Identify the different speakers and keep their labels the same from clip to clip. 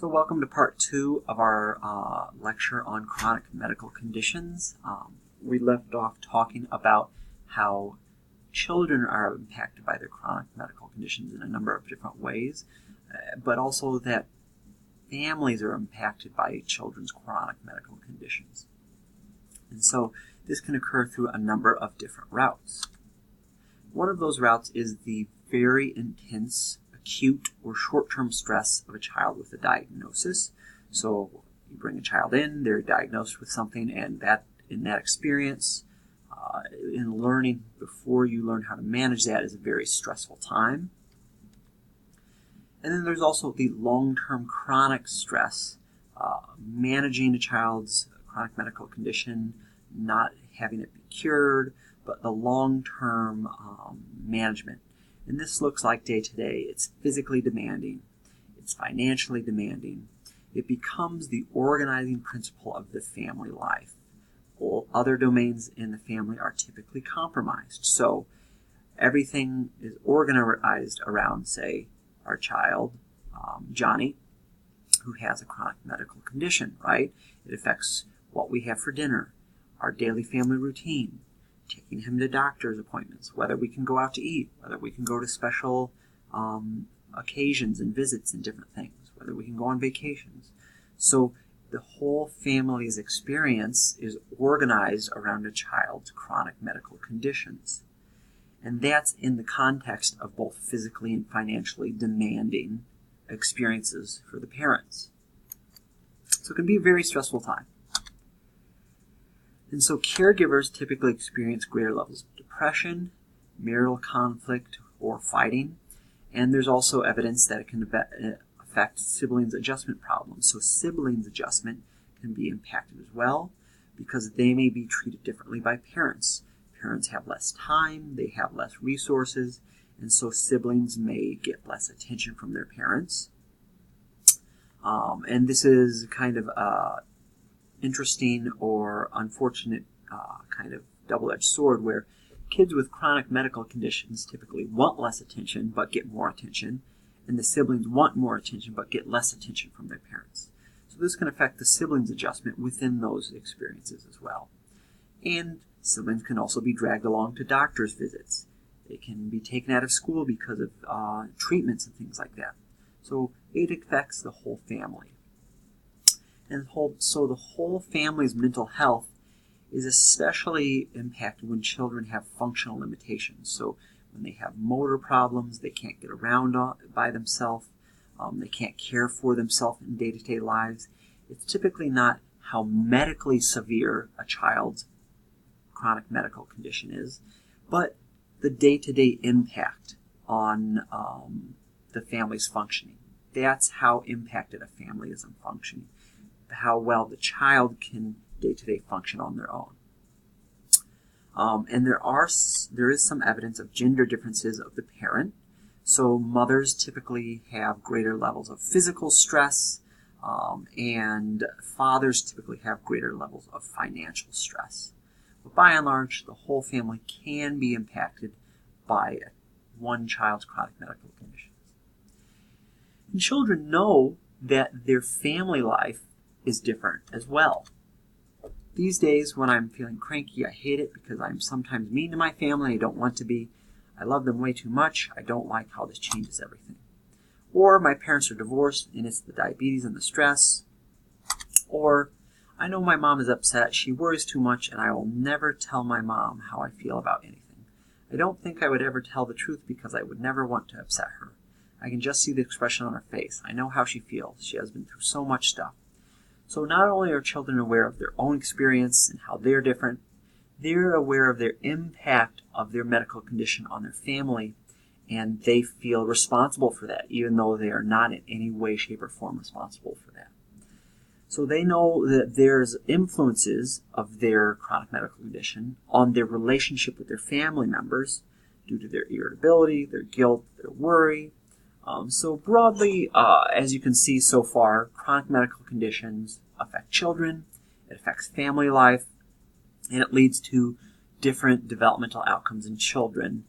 Speaker 1: So welcome to part 2 of our lecture on chronic medical conditions. We left off talking about how children are impacted by their chronic medical conditions in a number of different ways, but also that families are impacted by children's chronic medical conditions. And so this can occur through a number of different routes. One of those routes is the very intense acute or short-term stress of a child with a diagnosis. So you bring a child in, they're diagnosed with something, and that in that experience, in learning before you learn how to manage that, is a very stressful time. And then there's also the long-term chronic stress, managing a child's chronic medical condition, not having it be cured, but the long-term management. And this looks like day-to-day. It's physically demanding. It's financially demanding. It becomes the organizing principle of the family life. All other domains in the family are typically compromised. So everything is organized around, say, our child, Johnny, who has a chronic medical condition, right? It affects what we have for dinner, our daily family routine, taking him to doctor's appointments, whether we can go out to eat, whether we can go to special occasions and visits and different things, whether we can go on vacations. So the whole family's experience is organized around a child's chronic medical conditions. And that's in the context of both physically and financially demanding experiences for the parents. So it can be a very stressful time. And so caregivers typically experience greater levels of depression, marital conflict, or fighting. And there's also evidence that it can affect siblings' adjustment problems. So siblings' adjustment can be impacted as well because they may be treated differently by parents. Parents have less time, they have less resources, and so siblings may get less attention from their parents. And this is kind of interesting or unfortunate kind of double-edged sword where kids with chronic medical conditions typically want less attention but get more attention, and the siblings want more attention but get less attention from their parents. So this can affect the siblings' adjustment within those experiences as well. And siblings can also be dragged along to doctor's visits. They can be taken out of school because of treatments and things like that. So it affects the whole family. And so the whole family's mental health is especially impacted when children have functional limitations. So when they have motor problems, they can't get around by themselves, they can't care for themselves in day-to-day lives. It's typically not how medically severe a child's chronic medical condition is, but the day-to-day impact on the family's functioning. That's how impacted a family is on functioning. How well the child can day-to-day function on their own. And there is some evidence of gender differences of the parent. So mothers typically have greater levels of physical stress, and fathers typically have greater levels of financial stress. But by and large, the whole family can be impacted by one child's chronic medical conditions. And children know that their family life is different as well. These days, when I'm feeling cranky, I hate it because I'm sometimes mean to my family. I don't want to be. I love them way too much. I don't like how this changes everything. Or my parents are divorced and it's the diabetes and the stress. Or I know my mom is upset. She worries too much and I will never tell my mom how I feel about anything. I don't think I would ever tell the truth because I would never want to upset her. I can just see the expression on her face. I know how she feels. She has been through so much stuff. So not only are children aware of their own experience and how they're different, they're aware of their impact of their medical condition on their family, and they feel responsible for that, even though they are not in any way, shape, or form responsible for that. So they know that there's influences of their chronic medical condition on their relationship with their family members due to their irritability, their guilt, their worry. So broadly, as you can see so far, chronic medical conditions affect children, it affects family life, and it leads to different developmental outcomes in children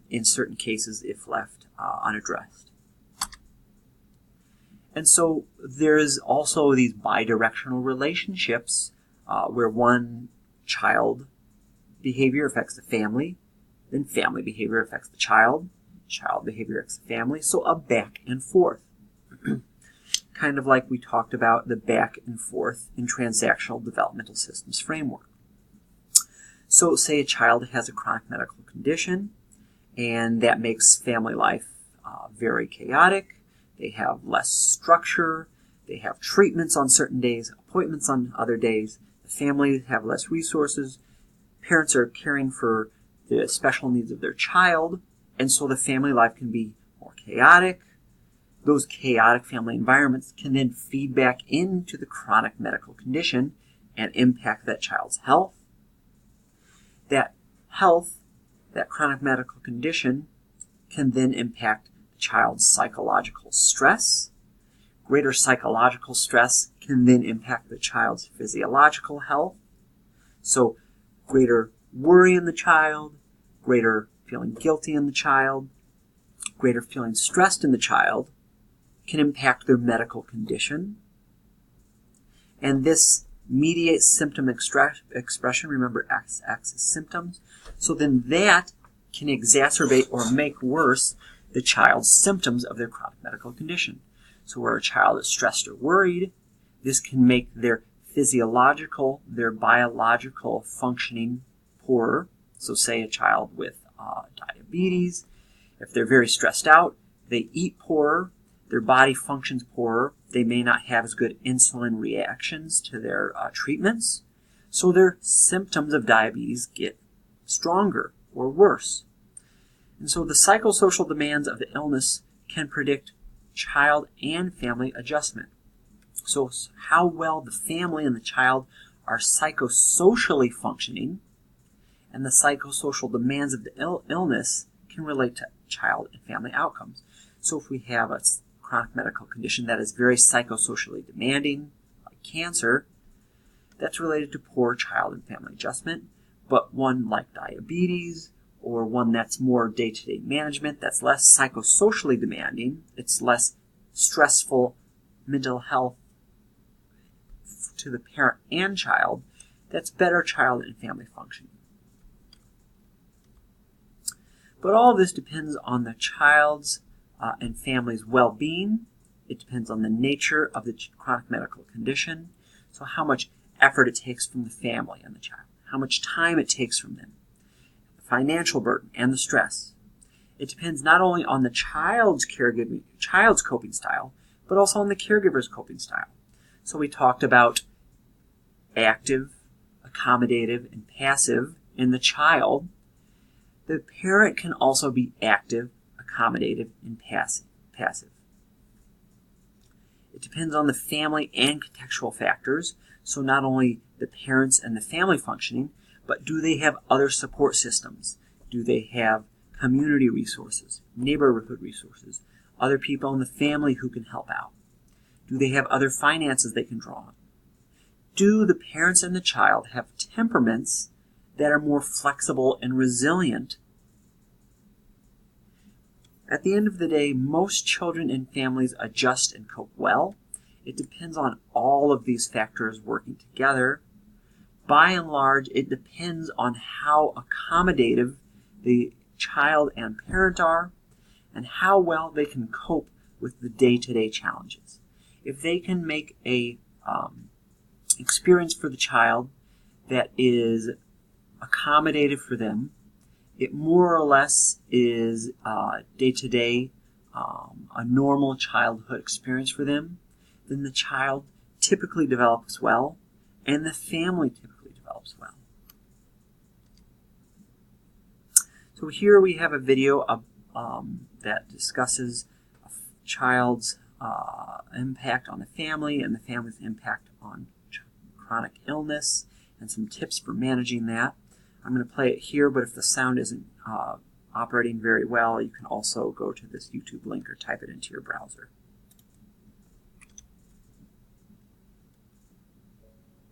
Speaker 1: in certain cases if left unaddressed. And so there's also these bidirectional relationships where one child behavior affects the family, then family behavior affects the child behavior affects the family, so a back and forth. Kind of like we talked about the back and forth in transactional developmental systems framework. So say a child has a chronic medical condition, and that makes family life very chaotic. They have less structure. They have treatments on certain days, appointments on other days. The family have less resources. Parents are caring for the special needs of their child, and so the family life can be more chaotic. Those chaotic family environments can then feed back into the chronic medical condition and impact that child's health. That health, that chronic medical condition, can then impact the child's psychological stress. Greater psychological stress can then impact the child's physiological health. So greater worry in the child, greater feeling guilty in the child, greater feeling stressed in the child can impact their medical condition. And this mediates symptom expression. Remember, x-axis symptoms. So then that can exacerbate or make worse the child's symptoms of their chronic medical condition. So where a child is stressed or worried, this can make their physiological, their biological functioning poorer. So say a child with diabetes, if they're very stressed out, they eat poorer, their body functions poorer, they may not have as good insulin reactions to their treatments, so their symptoms of diabetes get stronger or worse. And so the psychosocial demands of the illness can predict child and family adjustment. So how well the family and the child are psychosocially functioning and the psychosocial demands of the illness can relate to child and family outcomes. So if we have a chronic medical condition that is very psychosocially demanding, like cancer, that's related to poor child and family adjustment. But one like diabetes, or one that's more day-to-day management, that's less psychosocially demanding, it's less stressful mental health to the parent and child, that's better child and family functioning. But all of this depends on the child's and family's well-being. It depends on the nature of the chronic medical condition. So how much effort it takes from the family and the child, how much time it takes from them, the financial burden and the stress. It depends not only on the child's coping style, but also on the caregiver's coping style. So we talked about active, accommodative, and passive in the child. The parent can also be active, accommodative, and passive. It depends on the family and contextual factors, so not only the parents and the family functioning, but do they have other support systems? Do they have community resources, neighborhood resources, other people in the family who can help out? Do they have other finances they can draw on? Do the parents and the child have temperaments that are more flexible and resilient? At the end of the day, most children and families adjust and cope well. It depends on all of these factors working together. By and large, it depends on how accommodative the child and parent are and how well they can cope with the day-to-day challenges. If they can make a experience for the child that is accommodative for them, it more or less is day-to-day a normal childhood experience for them, then the child typically develops well and the family typically develops well. So here we have a video that discusses a child's impact on the family and the family's impact on chronic illness and some tips for managing that. I'm going to play it here, but if the sound isn't operating very well, you can also go to this YouTube link or type it into your browser.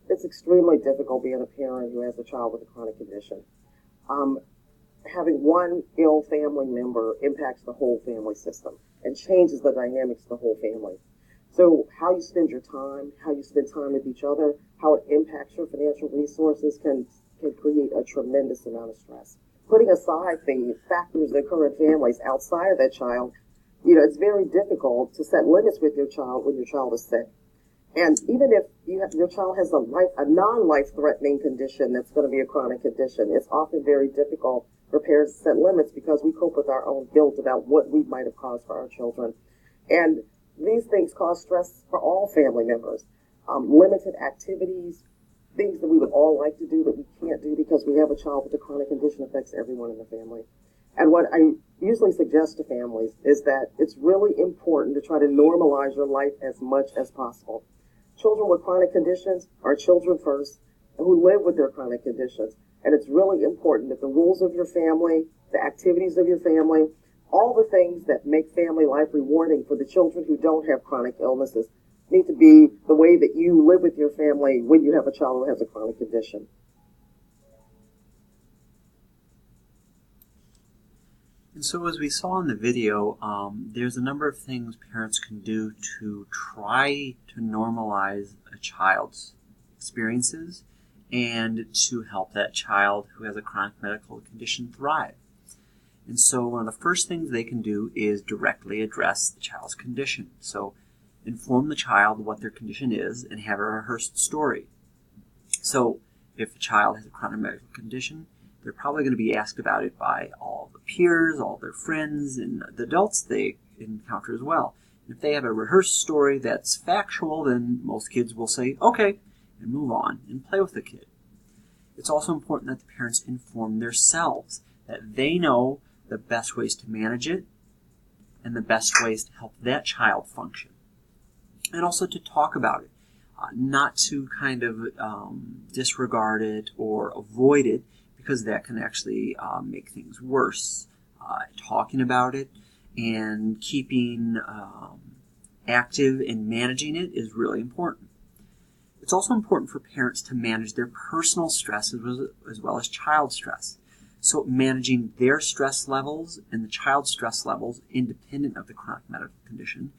Speaker 2: It's extremely difficult being a parent who has a child with a chronic condition. Having one ill family member impacts the whole family system and changes the dynamics of the whole family. So how you spend your time, how you spend time with each other, how it impacts your financial resources can create a tremendous amount of stress. Putting aside the factors that occur in families outside of that child, it's very difficult to set limits with your child when your child is sick. And even if your child has a non-life-threatening condition that's going to be a chronic condition, it's often very difficult for parents to set limits because we cope with our own guilt about what we might have caused for our children. And these things cause stress for all family members. Limited activities, things that we would all like to do that we can't do because we have a child with a chronic condition affects everyone in the family. And what I usually suggest to families is that it's really important to try to normalize your life as much as possible. Children with chronic conditions are children first who live with their chronic conditions. And it's really important that the rules of your family, the activities of your family, all the things that make family life rewarding for the children who don't have chronic illnesses need to be the way that you live with your family when you have a child who has a chronic condition.
Speaker 1: And so as we saw in the video, there's a number of things parents can do to try to normalize a child's experiences and to help that child who has a chronic medical condition thrive. And so one of the first things they can do is directly address the child's condition. So inform the child what their condition is and have a rehearsed story. So if a child has a chronic medical condition, they're probably going to be asked about it by all the peers, all their friends, and the adults they encounter as well. And if they have a rehearsed story that's factual, then most kids will say, okay, and move on and play with the kid. It's also important that the parents inform themselves that they know the best ways to manage it and the best ways to help that child function. And also to talk about it, not to kind of disregard it or avoid it, because that can actually make things worse. Talking about it and keeping active in managing it is really important. It's also important for parents to manage their personal stress as well as child stress. So managing their stress levels and the child's stress levels independent of the chronic medical condition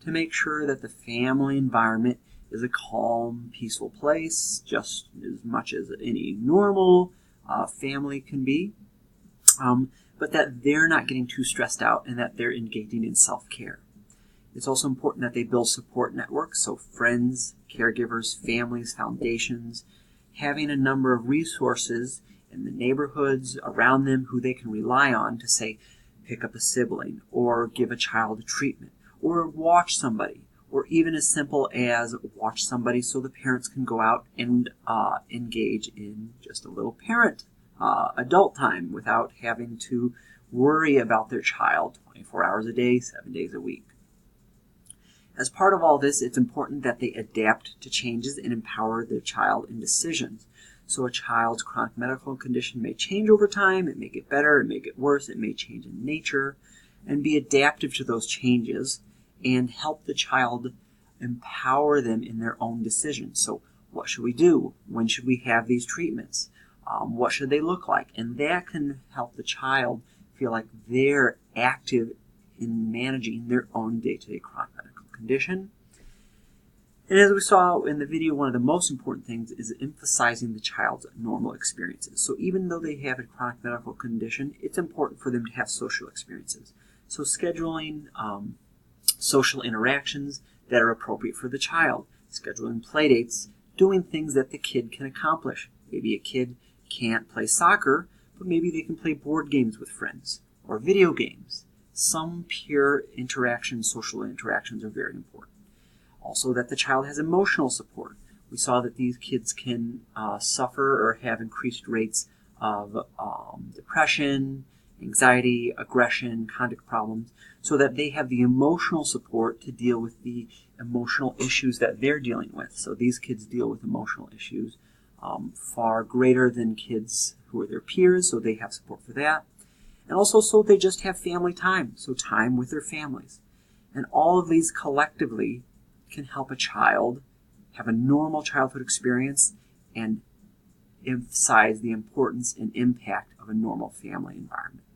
Speaker 1: to make sure that the family environment is a calm, peaceful place, just as much as any normal family can be, but that they're not getting too stressed out and that they're engaging in self-care. It's also important that they build support networks, so friends, caregivers, families, foundations, having a number of resources in the neighborhoods around them who they can rely on to, say, pick up a sibling or give a child a treatment or watch somebody, or even as simple as watch somebody so the parents can go out and engage in just a little parent adult time without having to worry about their child 24 hours a day, 7 days a week. As part of all this, it's important that they adapt to changes and empower their child in decisions. So a child's chronic medical condition may change over time, it may get better, it may get worse, it may change in nature, and be adaptive to those changes and help the child empower them in their own decisions. So what should we do? When should we have these treatments? What should they look like? And that can help the child feel like they're active in managing their own day-to-day chronic medical condition. And as we saw in the video, one of the most important things is emphasizing the child's normal experiences. So even though they have a chronic medical condition, it's important for them to have social experiences. So scheduling social interactions that are appropriate for the child, scheduling play dates, doing things that the kid can accomplish. Maybe a kid can't play soccer, but maybe they can play board games with friends or video games. Some peer interactions, social interactions are very important. Also that the child has emotional support. We saw that these kids can suffer or have increased rates of depression, anxiety, aggression, conduct problems, so that they have the emotional support to deal with the emotional issues that they're dealing with. So these kids deal with emotional issues far greater than kids who are their peers, so they have support for that. And also so they just have family time, so time with their families. And all of these collectively can help a child have a normal childhood experience and emphasize the importance and impact of a normal family environment.